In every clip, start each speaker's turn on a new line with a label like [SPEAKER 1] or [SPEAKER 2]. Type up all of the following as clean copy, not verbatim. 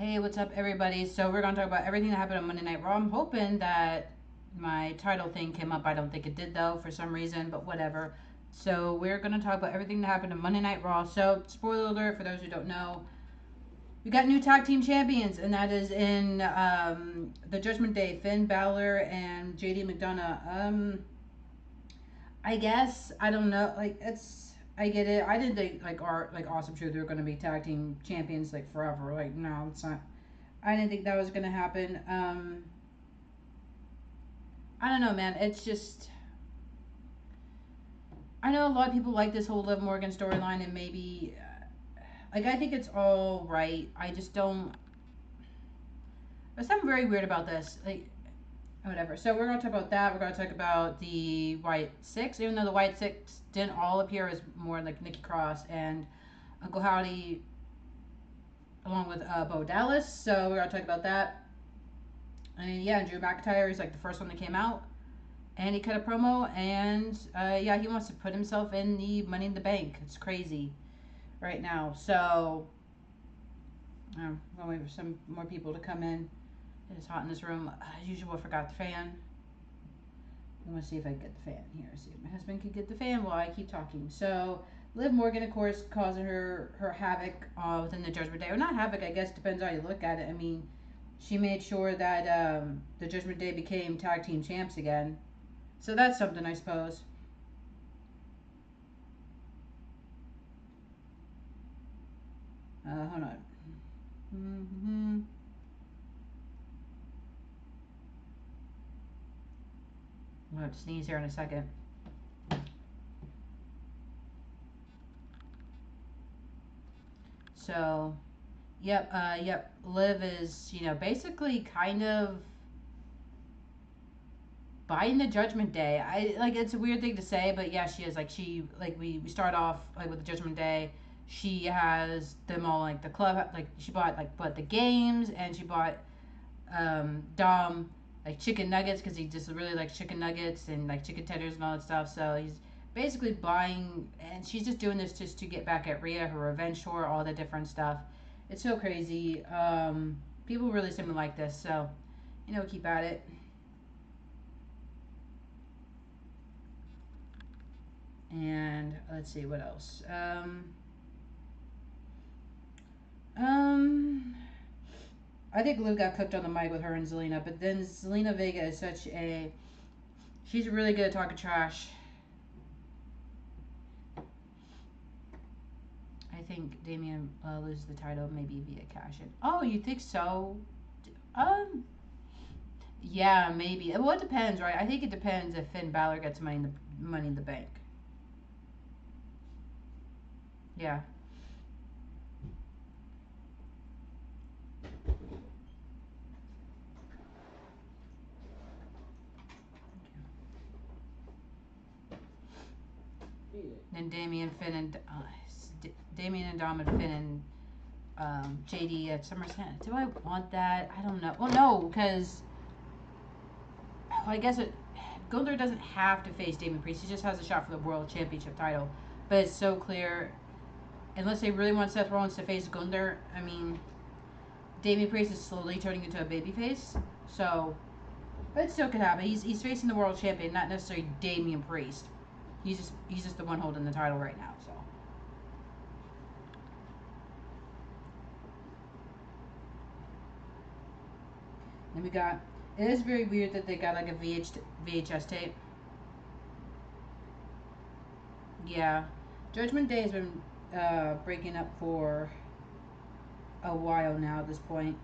[SPEAKER 1] Hey, what's up, everybody? So we're gonna talk about everything that happened on Monday Night Raw. I'm hoping that my title thing came up. I don't think it did though, for some reason, but whatever. So we're gonna talk about everything that happened on Monday Night Raw. So spoiler alert for those who don't know, we got new tag team champions, and that is in the Judgment Day, Finn Balor and JD McDonough. I guess I don't know. Like it's, I get it. I didn't think like Awesome Truth they were gonna be tag team champions like forever. Like no, it's not. I didn't think that was gonna happen. I don't know, man. It's just I know a lot of people like this whole Liv Morgan storyline, and maybe like I think it's all right. I just don't. There's something very weird about this. Like whatever. So we're gonna talk about that. We're gonna talk about the White Six, even though the White Six didn't all appear as more like Nikki Cross and Uncle Howdy, along with Bo Dallas. So we're gonna talk about that. And yeah, Drew McIntyre is like the first one that came out. And he cut a promo, and yeah, he wants to put himself in the Money in the Bank. It's crazy right now. So, I'll wait for some more people to come in. It's hot in this room. As usual, I forgot the fan. I'm going to see if I can get the fan here. See if my husband can get the fan while I keep talking. So, Liv Morgan, of course, causing her havoc within the Judgment Day. Or not havoc, I guess, depends how you look at it. I mean, she made sure that the Judgment Day became tag team champs again. So that's something, I suppose. Hold on. Mm-hmm. I'm going to sneeze here in a second. So, yep. Liv is, basically kind of buying the Judgment Day. I like it's a weird thing to say, but yeah, she is. Like we start off like with the Judgment Day. She has them all like the club. Like she bought the games, and she bought Dom like chicken nuggets because he just really likes chicken nuggets and like chicken tenders and all that stuff. So he's basically buying, and she's just doing this just to get back at Rhea, her revenge tour, all the different stuff. It's so crazy. People really seem to like this, so keep at it. And let's see what else. Um, I think Liv got cooked on the mic with her and Zelina, but then Zelina Vega is such a. She's really good at talking trash. I think Damian loses the title maybe via cash in. Oh, you think so? Um, yeah, maybe. Well, it depends, right? I think it depends if Finn Balor gets Money in the Bank. Yeah. Then Damian, Finn, and Damian and Dom and Finn and JD at SummerSlam. Do I want that? I don't know. Well, no, because I guess Gunther doesn't have to face Damian Priest. He just has a shot for the World Championship title. But it's so clear, unless they really want Seth Rollins to face Gunther, I mean, Damian Priest is slowly turning into a babyface. So, but it still could happen. He's facing the World Champion, not necessarily Damian Priest. He's just the one holding the title right now. So. Then we got. It is very weird that they got like a VHS tape. Yeah, Judgment Day has been breaking up for a while now at this point.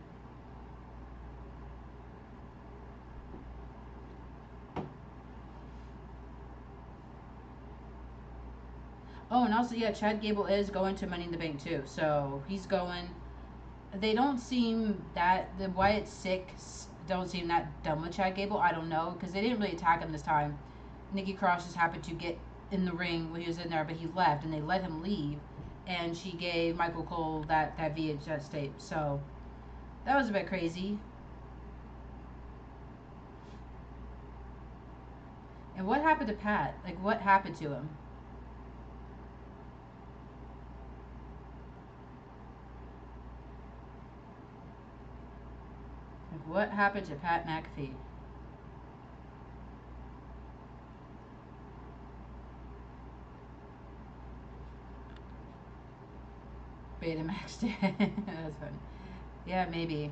[SPEAKER 1] Oh, and also, yeah, Chad Gable is going to Money in the Bank too. So he's going. They don't seem that the Wyatt Six don't seem that dumb with Chad Gable. I don't know because they didn't really attack him this time. Nikki Cross just happened to get in the ring when he was in there, but he left and they let him leave. And she gave Michael Cole that VHS tape. So that was a bit crazy. And what happened to Pat? Like, what happened to him? What happened to Pat McAfee? Betamax did. That's funny. Yeah, maybe.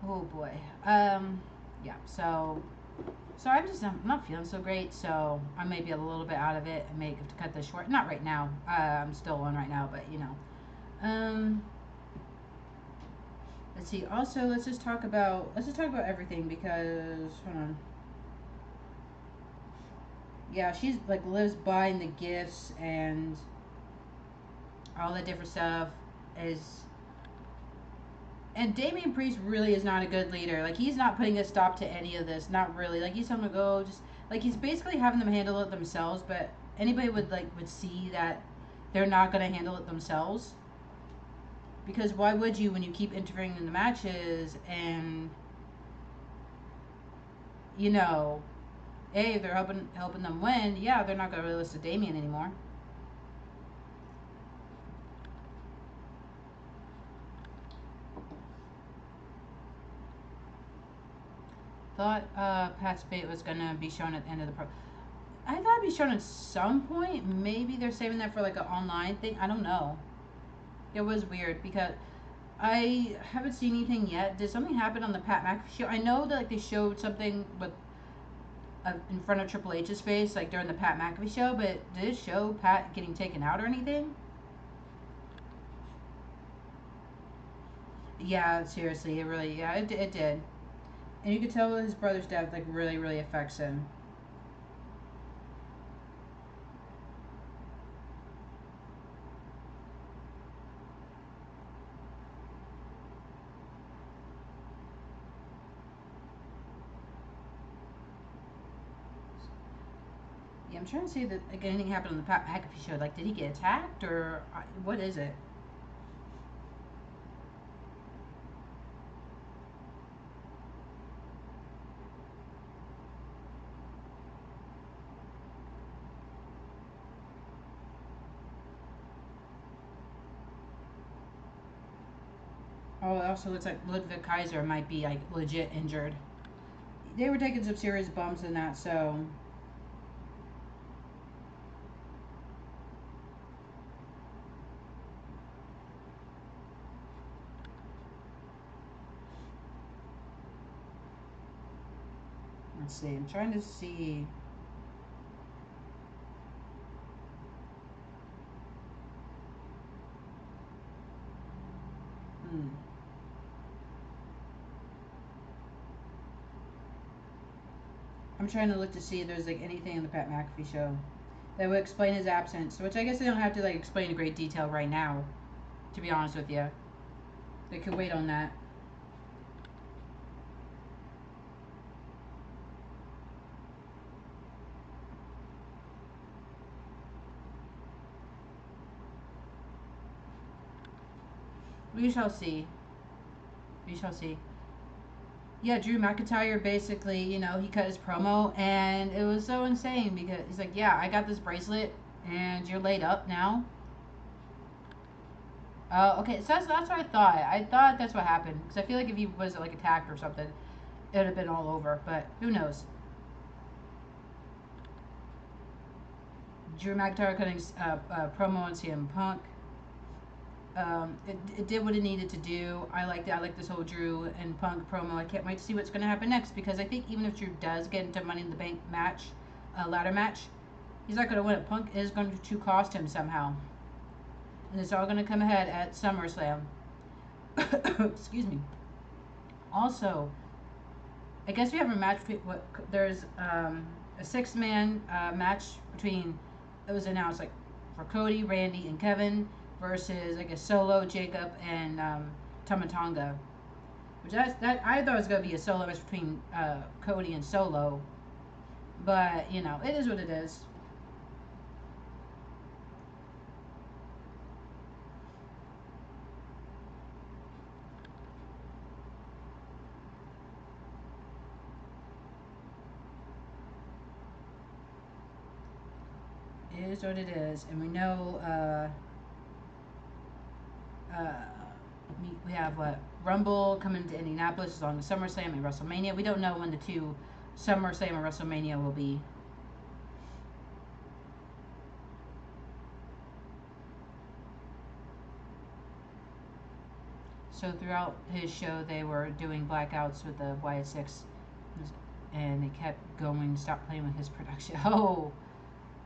[SPEAKER 1] Oh boy. Yeah. So I'm not feeling so great. So I may be a little bit out of it. I may have to cut this short. Not right now. I'm still on right now, but you know. Um. Let's see. Also, let's just talk about everything because hold on. Yeah, she's like lives buying the gifts and all that different stuff is. And Damian Priest really is not a good leader. Like he's not putting a stop to any of this. Not really. Like he's telling them to go. Just like he's basically having them handle it themselves. But anybody would see that they're not going to handle it themselves. Because why would you when you keep interfering in the matches and you know, hey, if they're helping them win, yeah, they're not going to really listen to Damian anymore. Thought Pat's Fate was going to be shown at the end of the pro. I thought it'd be shown at some point. Maybe they're saving that for like an online thing. I don't know. It was weird because I haven't seen anything yet. Did something happen on the Pat McAfee show? I know that like they showed something with in front of Triple H's face like during the Pat McAfee show, but did it show Pat getting taken out or anything? Yeah, seriously, it really it did, and you could tell his brother's death like really affects him. Yeah, I'm trying to see that like anything happened on the Pat McAfee show. Like, did he get attacked or what is it? Oh, it also looks like Ludwig Kaiser might be like legit injured. They were taking some serious bumps in that, so let's see. I'm trying to see. Hmm. I'm trying to look to see if there's like anything in the Pat McAfee show that would explain his absence. Which I guess they don't have to like explain in great detail right now. To be honest with you, they could wait on that. We shall see. We shall see. Yeah, Drew McIntyre basically, you know, he cut his promo and it was so insane because he's like, yeah, I got this bracelet and you're laid up now. Okay, so that's what I thought. I thought that's what happened because I feel like if he was like attacked or something, it would have been all over. But who knows? Drew McIntyre cutting promo on CM Punk. It did what it needed to do. I liked it. I like this whole Drew and Punk promo. I can't wait to see what's going to happen next because I think even if Drew does get into Money in the Bank match, ladder match, he's not going to win it. Punk is going to cost him somehow. And it's all going to come ahead at SummerSlam. Excuse me. Also, I guess we have a match. There's a six-man match between. It was announced like for Cody, Randy, and Kevin versus I guess Solo, Jacob, and Tomatonga. Which that I thought it was gonna be a solo match between Cody and Solo, but you know it is what it is. is what it is. And we know uh, we have what Rumble coming to Indianapolis along with SummerSlam and WrestleMania. We don't know when the two SummerSlam and WrestleMania will be. So throughout his show, they were doing blackouts with the Wyatt Six, and they kept going. Stop playing with his production. Oh,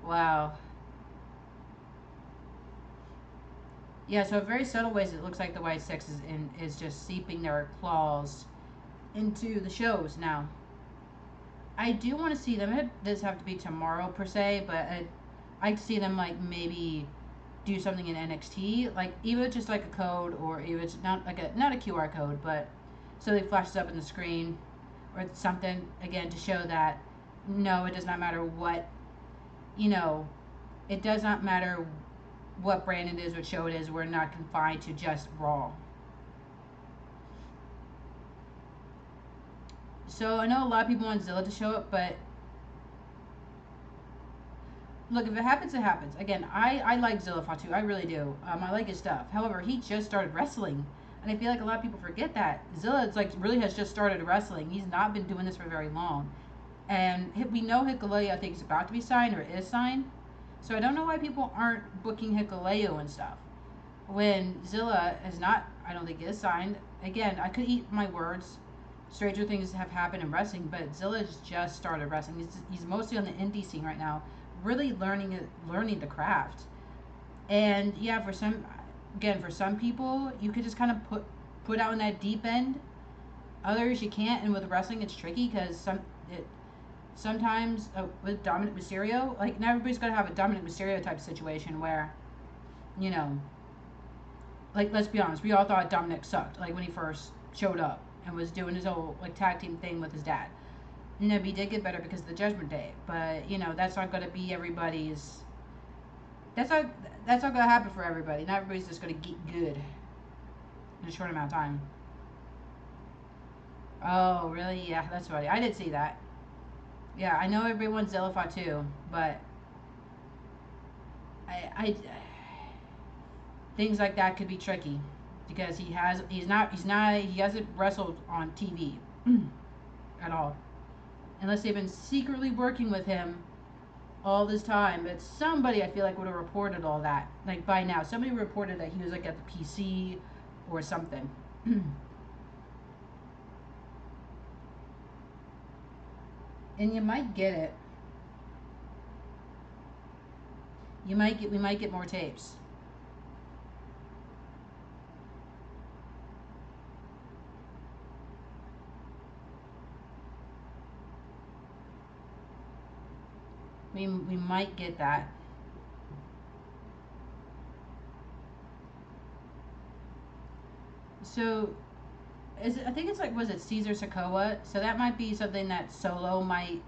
[SPEAKER 1] wow. Yeah, so in very subtle ways, it looks like the White Six is just seeping their claws into the shows now. I do want to see them. It does have to be tomorrow per se, but I'd see them like maybe do something in NXT, like even just like a code, or even it's not like not a QR code, but so they flashes up in the screen or something again to show that no, it does not matter what, you know, it does not matter what brand it is, what show it is. We're not confined to just Raw. So I know a lot of people want Zilla to show up, but look, if it happens, it happens. Again, I like Zilla Fatu. I really do. I like his stuff. However, he just started wrestling. And I feel like a lot of people forget that. Zilla is like really has just started wrestling. He's not been doing this for very long. And we know Hikuleo, I think, is about to be signed or is signed. So I don't know why people aren't booking Hikuleo and stuff. When Zilla is not, I don't think is signed. Again, I could eat my words. Stranger things have happened in wrestling, but Zilla's just started wrestling. He's mostly on the indie scene right now, really learning the craft. And yeah, for some people, you could just kind of put out in that deep end. Others you can't, and with wrestling, it's tricky because sometimes with Dominic Mysterio, like not everybody's gonna have a Dominic Mysterio type situation where, you know, like let's be honest, we all thought Dominic sucked, like when he first showed up and was doing his whole like tag team thing with his dad. You know, he did get better because of the Judgment Day, but you know that's not gonna be everybody's. That's not gonna happen for everybody. Not everybody's just gonna get good in a short amount of time. Oh, really? Yeah, that's funny. I did see that. Yeah, I know everyone's Zilla Fatu, but I things like that could be tricky because he hasn't wrestled on TV at all, unless they've been secretly working with him all this time. But somebody I feel like would have reported all that, like by now. Somebody reported that he was like at the PC or something. And you might get it. We might get more tapes. We might get that. So I think it's like, was it Caesar Sokoa? So that might be something that Solo might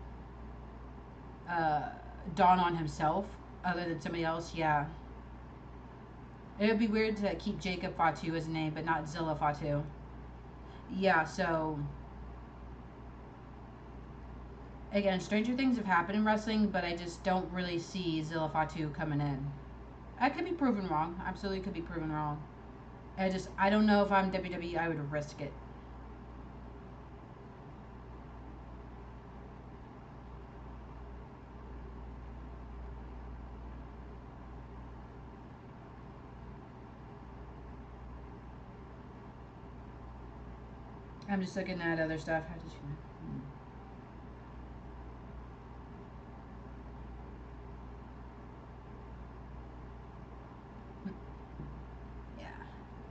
[SPEAKER 1] uh, dawn on himself other than somebody else. Yeah. It would be weird to keep Jacob Fatu as a name, but not Zilla Fatu. Yeah, so again, stranger things have happened in wrestling, but I just don't really see Zilla Fatu coming in. I could be proven wrong. Absolutely could be proven wrong. I don't know if I'm WWE, I would risk it. I'm just looking at other stuff. How did you? Yeah.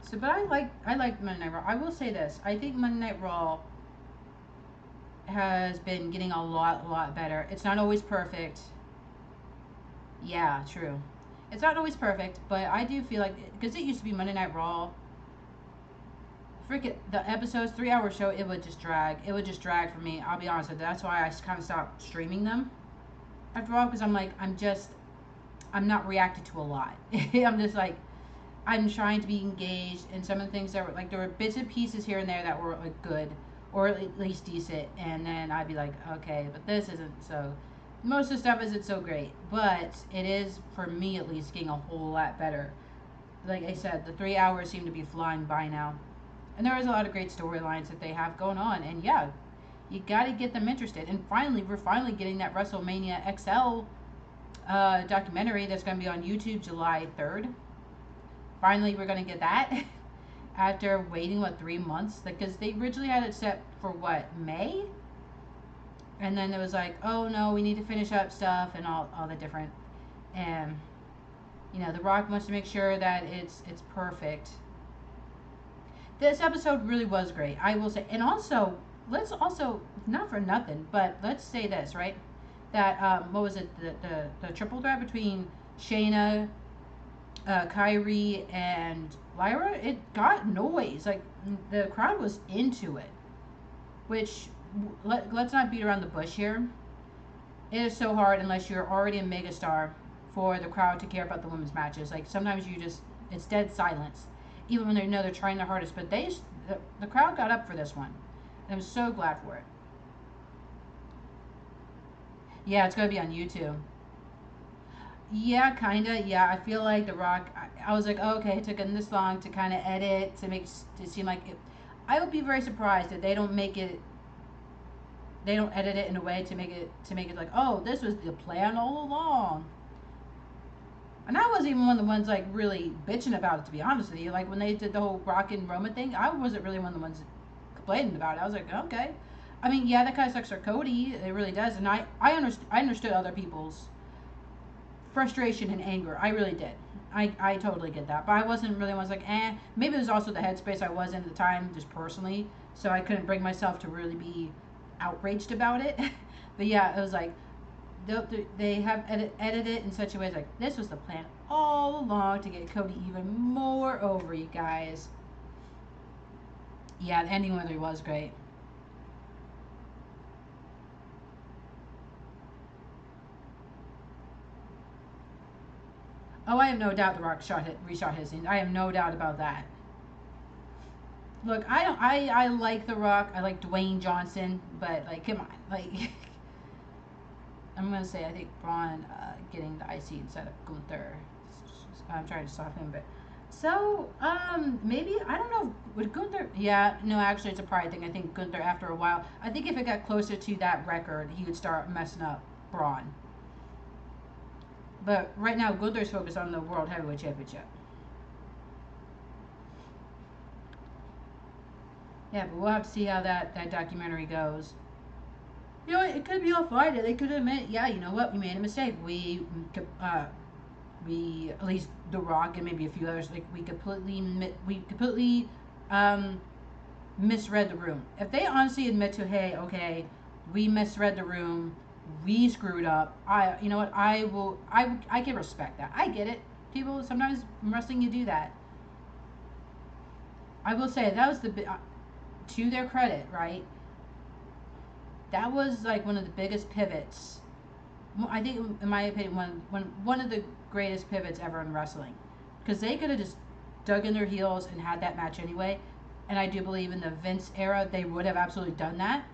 [SPEAKER 1] So, but I like Monday Night Raw. I will say this. I think Monday Night Raw has been getting a lot better. It's not always perfect. Yeah, true. It's not always perfect, but I do feel like because it used to be Monday Night Raw. Freaking the episodes, 3 hour show, it would just drag. It would just drag for me. I'll be honest with you. That's why I kind of stopped streaming them after a while because I'm like, I'm not reacting to a lot. I'm just like, I'm trying to be engaged in some of the things that were like, there were bits and pieces here and there that were like good or at least decent, and then I'd be like, okay, but this isn't. So most of the stuff isn't so great, but it is, for me at least, getting a whole lot better. Like I said, the 3 hours seem to be flying by now. And there is a lot of great storylines that they have going on. And yeah, you got to get them interested. And finally, we're finally getting that WrestleMania XL documentary that's going to be on YouTube July 3rd. Finally, we're going to get that after waiting, 3 months? Because they originally had it set for May? And then it was like, oh no, we need to finish up stuff and all the different. And, The Rock wants to make sure that it's perfect. This episode really was great, I will say. And also, let's also, not for nothing, but let's say this, right? That, what was it, the triple threat between Shayna, Kyrie, and Lyra, it got noise. Like, the crowd was into it. Which, let's not beat around the bush here. It is so hard unless you're already a megastar for the crowd to care about the women's matches. Like, sometimes it's dead silence. Even when they know they're trying their hardest. But the crowd got up for this one. And I'm so glad for it. Yeah, it's going to be on YouTube. Yeah, kind of. Yeah, I feel like The Rock, I was like, oh, okay, it took them this long to kind of edit, to seem like it. I would be very surprised if they don't edit it in a way to make it like, oh, this was the plan all along. And I wasn't even one of the ones, like, really bitching about it, to be honest with you. Like, when they did the whole Rock and Roman thing, I wasn't really one of the ones complaining about it. I was like, okay. I mean, yeah, that kind of sucks for Cody. It really does. And I understood other people's frustration and anger. I really did. I totally get that. But I wasn't really one like, Maybe it was also the headspace I was in at the time, just personally. So I couldn't bring myself to really be outraged about it. But yeah, it was like, they have edited it in such a way like, this was the plan all along to get Cody even more over, you guys. Yeah, the ending really was great. Oh, I have no doubt The Rock reshot his scenes. I have no doubt about that. Look, I like The Rock. I like Dwayne Johnson, but, like, come on, like, I'm gonna say I think Braun getting the IC instead of Gunther. I'm trying to stop him, but so maybe, I don't know, would Gunther? Yeah, no, actually it's a pride thing. I think Gunther, after a while, I think if it got closer to that record, he would start messing up Braun. But right now, Gunther's focused on the World Heavyweight Championship. Yeah, but we'll have to see how that documentary goes. It could be all fine. They could admit, yeah, you know what, we made a mistake. We at least The Rock and maybe a few others, like, we completely misread the room. If they honestly admit to, hey, okay, we misread the room, we screwed up, you know what, I can respect that. I get it. People, sometimes in wrestling you do that. I will say, that was to their credit, right? That was, like, one of the biggest pivots. I think, in my opinion, one of the greatest pivots ever in wrestling. Because they could have just dug in their heels and had that match anyway. And I do believe in the Vince era, they would have absolutely done that.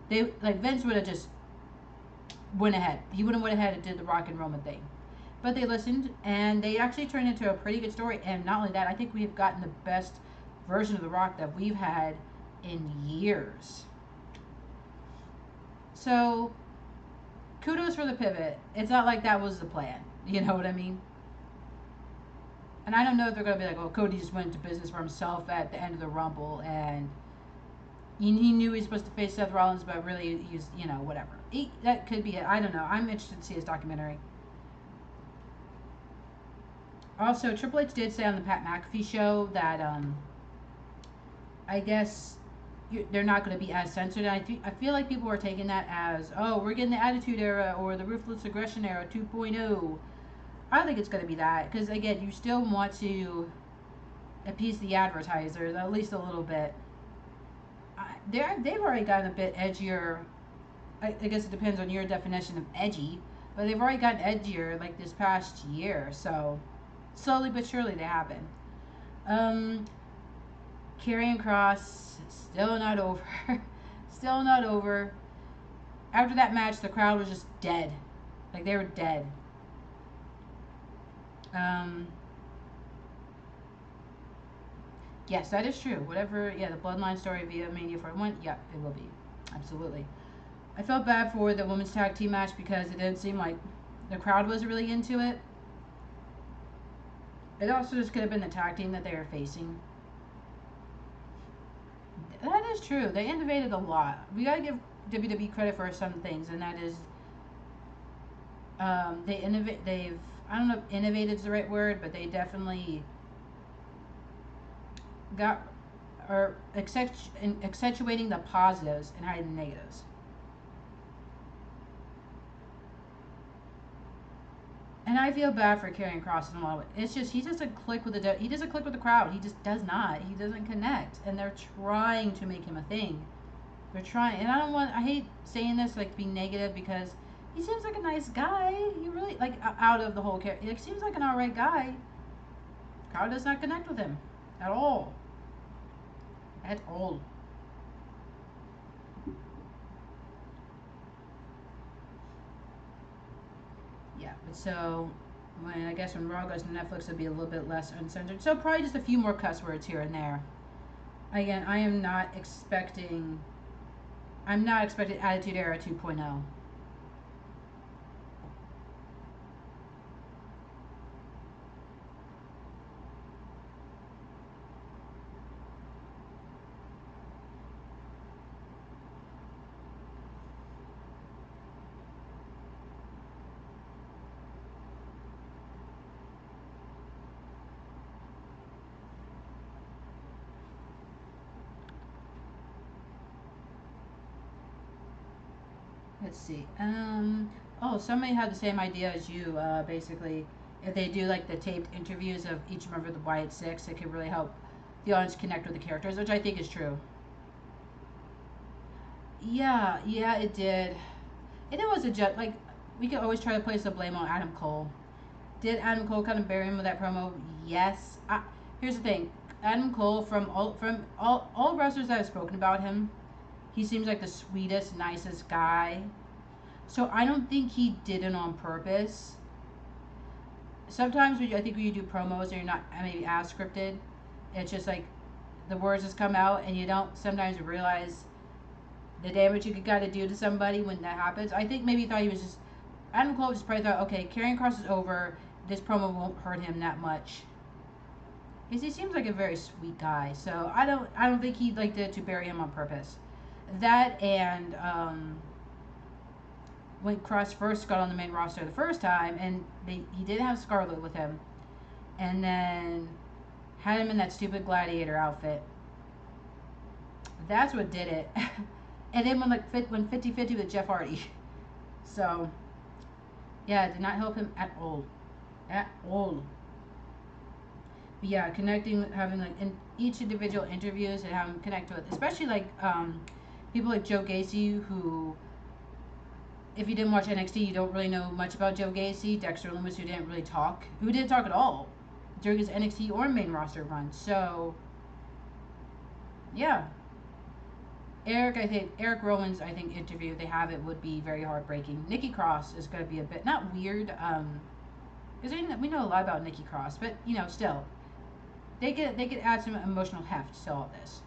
[SPEAKER 1] Vince would have just went ahead. He would have went ahead and did the Rock and Roman thing. But they listened, and they actually turned into a pretty good story. And not only that, I think we've gotten the best version of The Rock that we've had in years. So, kudos for the pivot. It's not like that was the plan. You know what I mean? And I don't know if they're going to be like, oh, Cody just went into business for himself at the end of the Rumble, and he knew he was supposed to face Seth Rollins, but really he's, whatever. That could be it. I don't know. I'm interested to see his documentary. Also, Triple H did say on the Pat McAfee show that, I guess they're not going to be as censored. And I feel like people are taking that as, oh, we're getting the Attitude Era or the Ruthless Aggression Era 2.0. I don't think it's going to be that. Because, again, you still want to appease the advertisers, at least a little bit. They've already gotten a bit edgier. I guess it depends on your definition of edgy. But they've already gotten edgier, like, this past year. So, slowly but surely they happen. Karrion Kross, still not over. Still not over. After that match, the crowd was just dead. Like, they were dead. Um, yes, that is true. Whatever, yeah, the Bloodline story via Mania 41, yeah, it will be. Absolutely. I felt bad for the women's tag team match because it didn't seem like the crowd was really into it. It also just could have been the tag team that they were facing. That is true. They innovated a lot. We gotta give WWE credit for some things, and that is, they innovate. They've, I don't know if innovated is the right word, but they definitely got, or accentuating the positives and hiding the negatives. And I feel bad for Karrion Kross in a lot of ways. It's just he doesn't click with the crowd. He just does not. He doesn't connect, and they're trying to make him a thing. They're trying, and I hate saying this, like, being negative, because he seems like a nice guy. He really, like, out of the whole character, he seems like an alright guy. Crowd does not connect with him at all. At all. Yeah, but so I guess when Raw goes to Netflix, it'll be a little bit less uncensored. So probably just a few more cuss words here and there. Again, I'm not expecting Attitude Era 2.0. Let's see. Oh, somebody had the same idea as you. Basically, if they do like the taped interviews of each member of the Wyatt Six, it could really help the audience connect with the characters, which I think is true. Yeah, it did. And it was a jet. Like, we could always try to place the blame on Adam Cole. Did Adam Cole kind of bury him with that promo? Yes. Here's the thing. Adam Cole, from all wrestlers that have spoken about him, he seems like the sweetest, nicest guy. So I don't think he did it on purpose. Sometimes I think when you do promos and you're not maybe as scripted, it's just like the words just come out and you don't sometimes realize the damage you could gotta do to somebody when that happens. I think maybe he thought he was just, Adam Cole just probably thought, okay, Karrion Kross is over. This promo won't hurt him that much. Because he seems like a very sweet guy. So I don't think he liked it to bury him on purpose. That and when Cross first got on the main roster the first time, and he did have Scarlett with him, and then had him in that stupid gladiator outfit. That's what did it. And then when 50-50 with Jeff Hardy. So yeah, it did not help him at all. At all. But yeah, connecting, having like in each individual interviews and having him connect with, especially like people like Joe Gacy, who, if you didn't watch NXT, you don't really know much about Joe Gacy. Dexter Lumis, who didn't talk at all during his NXT or main roster run. So yeah, Eric Rowan's interview, they have it, would be very heartbreaking. Nikki Cross is going to be a bit not weird, because we know a lot about Nikki Cross, but still, they could add some emotional heft to all this.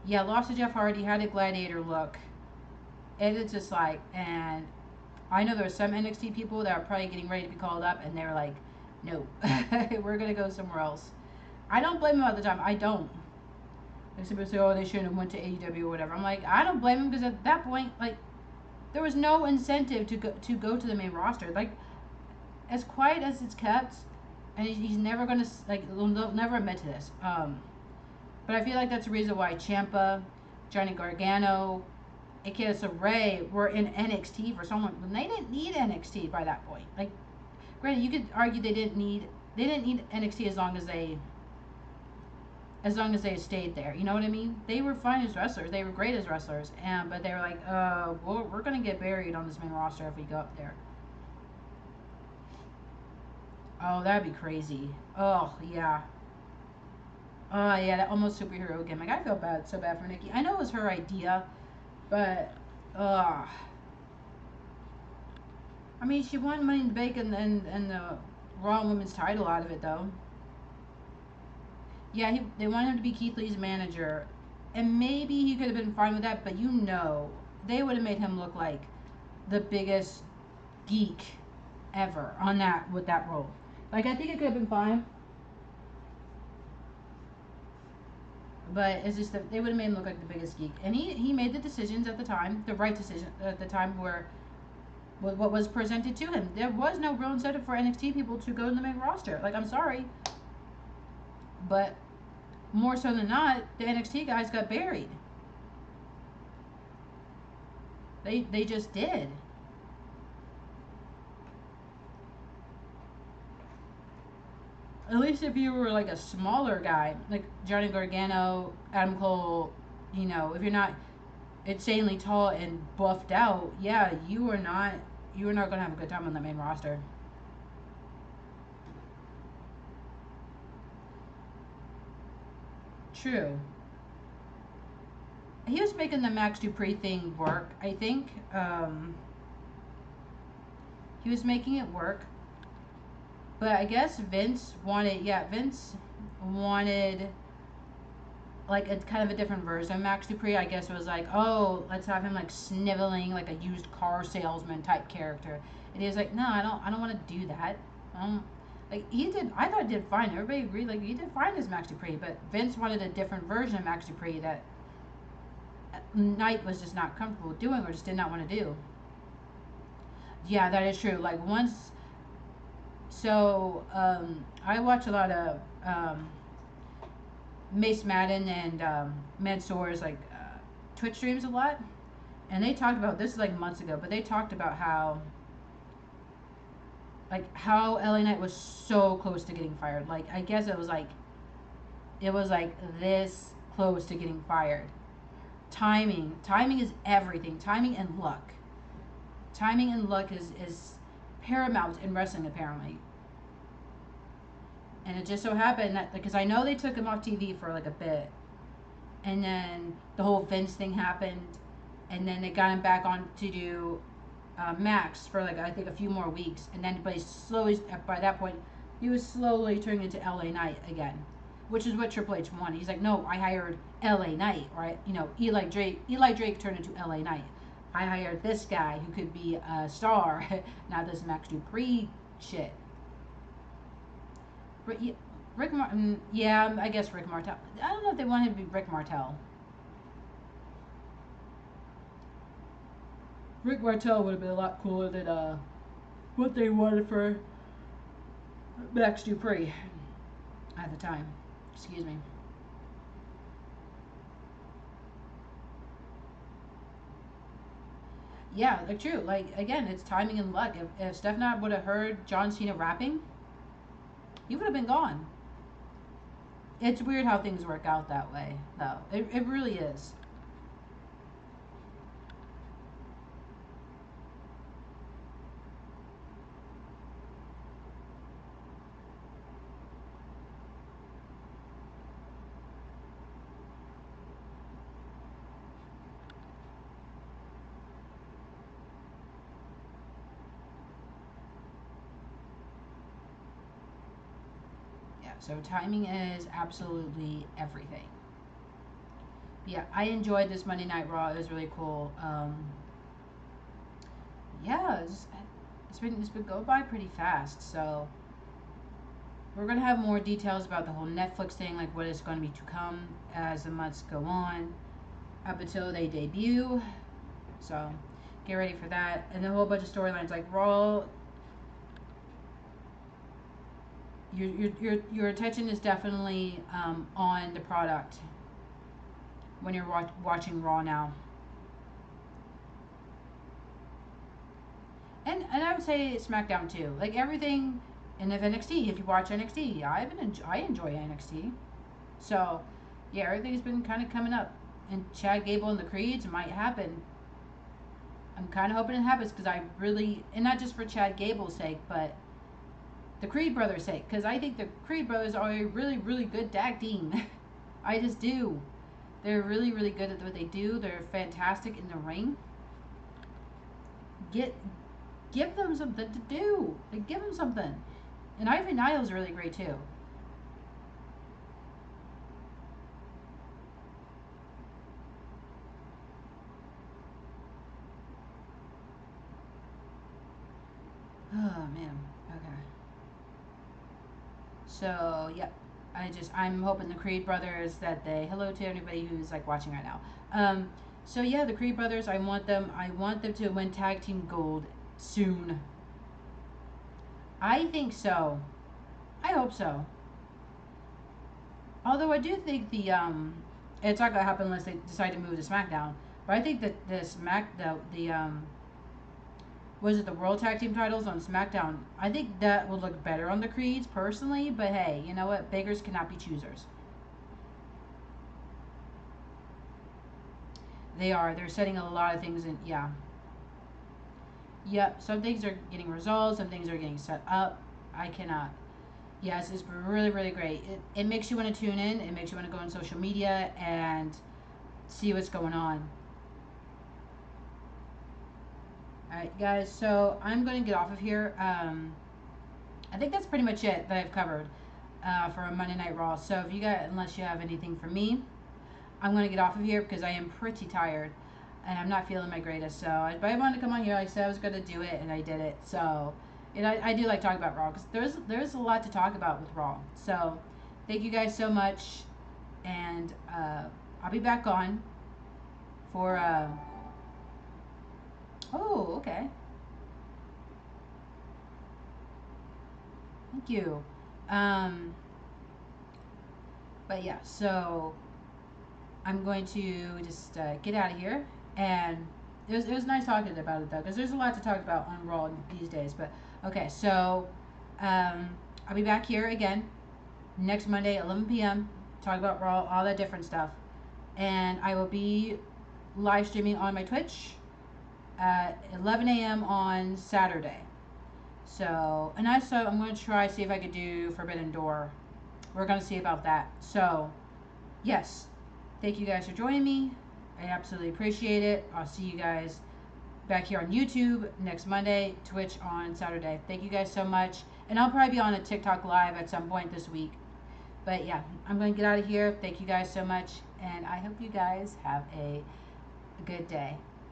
[SPEAKER 1] Yeah, lost to Jeff Hardy, had a gladiator look, and it's just like, and I know there were some NXT people that are probably getting ready to be called up, and they were like, no, we're gonna go somewhere else. I don't blame them all the time. I don't. Like, some people say, oh, they shouldn't have went to AEW or whatever. I'm like, I don't blame them, because at that point, like, there was no incentive to go to the main roster. Like, as quiet as it's kept, and he's never gonna, like, they'll never admit to this. But I feel like that's the reason why Ciampa, Johnny Gargano, Ikeya Ray were in NXT for someone when they didn't need NXT by that point. Like, granted, you could argue they didn't need NXT as long as they stayed there. You know what I mean? They were fine as wrestlers. They were great as wrestlers. But they were like, we're going to get buried on this main roster if we go up there. Oh, that'd be crazy. Oh, yeah. Oh, yeah, that almost superhero gimmick. I feel so bad for Nikki. I know it was her idea, but, I mean, she won Money in the Bank and the Raw Women's title out of it, though. Yeah, they wanted him to be Keith Lee's manager, and maybe he could have been fine with that. But they would have made him look like the biggest geek ever on that with that role. Like, I think it could have been fine, but it's just that they would have made him look like the biggest geek. And he made the decisions at the time, the right decision at the time, where what was presented to him. There was no real incentive for NXT people to go to the main roster. Like, I'm sorry, but more so than not, the NXT guys got buried. They just did. At least if you were like a smaller guy, like Johnny Gargano, Adam Cole, if you're not insanely tall and buffed out, yeah, you are not gonna have a good time on the main roster. True. He was making the Max Dupree thing work, I think. He was making it work. But I guess Vince wanted like a kind of a different version of Max Dupree. I guess it was like, oh, let's have him like sniveling like a used car salesman type character. And he was like, no, I don't want to do that. Like he did, I thought he did fine. Everybody agreed, like he did fine as Max Dupree. But Vince wanted a different version of Max Dupree that Knight was just not comfortable doing or just did not want to do. Yeah, that is true. Like once, so I watch a lot of Mace Madden and Mansoor's like Twitch streams a lot, and they talked about this is like months ago, but they talked about how LA Knight was so close to getting fired. Like I guess it was like this close to getting fired. Timing is everything. Timing and luck is paramount in wrestling apparently. And it just so happened that because I know they took him off TV for like a bit, and then the whole Vince thing happened, and then they got him back on to do Max for like I think a few more weeks, and then but he slowly by that point he was slowly turning into LA Knight again, which is what Triple H wanted. He's like, no, I hired LA Knight, right? Eli Drake turned into LA Knight. I hired this guy who could be a star, not this Max Dupree shit. Rick Martin, yeah, I guess Rick Martel. I don't know if they want him to be Rick Martel. Rick Martel would have been a lot cooler than what they wanted for Max Dupree at the time. Excuse me. Yeah, like true. Like again, it's timing and luck. If Steph would have heard John Cena rapping, he would have been gone. It's weird how things work out that way, though. It really is. Yeah, so timing is absolutely everything. Yeah, I enjoyed this Monday Night Raw. It was really cool. Yeah, it's been going by pretty fast. So we're gonna have more details about the whole Netflix thing, like what is going to be to come as the months go on, up until they debut. So get ready for that, and a whole bunch of storylines like Raw. Your attention is definitely on the product when you're watching Raw now. And I would say SmackDown too. Like everything in the NXT. If you watch NXT, I enjoy NXT. So yeah, everything's been kind of coming up. And Chad Gable and the Creeds might happen. I'm kind of hoping it happens because I really, and not just for Chad Gable's sake, but the Creed brothers' sake. Because I think the Creed brothers are a really, really good tag team. I just do. They're really, really good at what they do. They're fantastic in the ring. Get Give them something to do. Like, give them something. And Ivory Nile's really great too. Oh man. Okay. So yep. I'm hoping the Creed brothers that they hello to anybody who's like watching right now. So yeah, the Creed brothers. I want them to win tag team gold soon. I think so. I hope so. Although I do think it's not gonna happen unless they decide to move to SmackDown. But I think that the was it the World Tag Team titles on SmackDown? I think that would look better on the Creeds personally. But hey, you know what? Beggars cannot be choosers. They are. They're setting a lot of things in. Yeah. Yep. Some things are getting resolved. Some things are getting set up. I cannot. Yes, it's really, really great. It makes you want to tune in. It makes you want to go on social media and see what's going on. All right, guys. So I'm going to get off of here. I think that's pretty much it that I've covered for a Monday Night Raw. So if you got, unless you have anything for me, I'm going to get off of here because I am pretty tired and I'm not feeling my greatest. But I wanted to come on here. Like I said, I was going to do it and I did it. So, and I do like talking about Raw because there's a lot to talk about with Raw. So, thank you guys so much, and I'll be back on for. Oh, okay. Thank you. Um, but yeah, so I'm going to just get out of here. And it was nice talking about it though, because there's a lot to talk about on Raw these days. But okay, so um, I'll be back here again next Monday, 11 p.m. Talk about Raw, all that different stuff. And I will be live streaming on my Twitch at 11 a.m. on Saturday. So, and I'm going to try see if I could do Forbidden Door. We're going to see about that. So, yes, thank you guys for joining me. I absolutely appreciate it. I'll see you guys back here on YouTube next Monday, Twitch on Saturday. Thank you guys so much. And I'll probably be on a TikTok live at some point this week. But yeah, I'm going to get out of here. Thank you guys so much. And I hope you guys have a good day.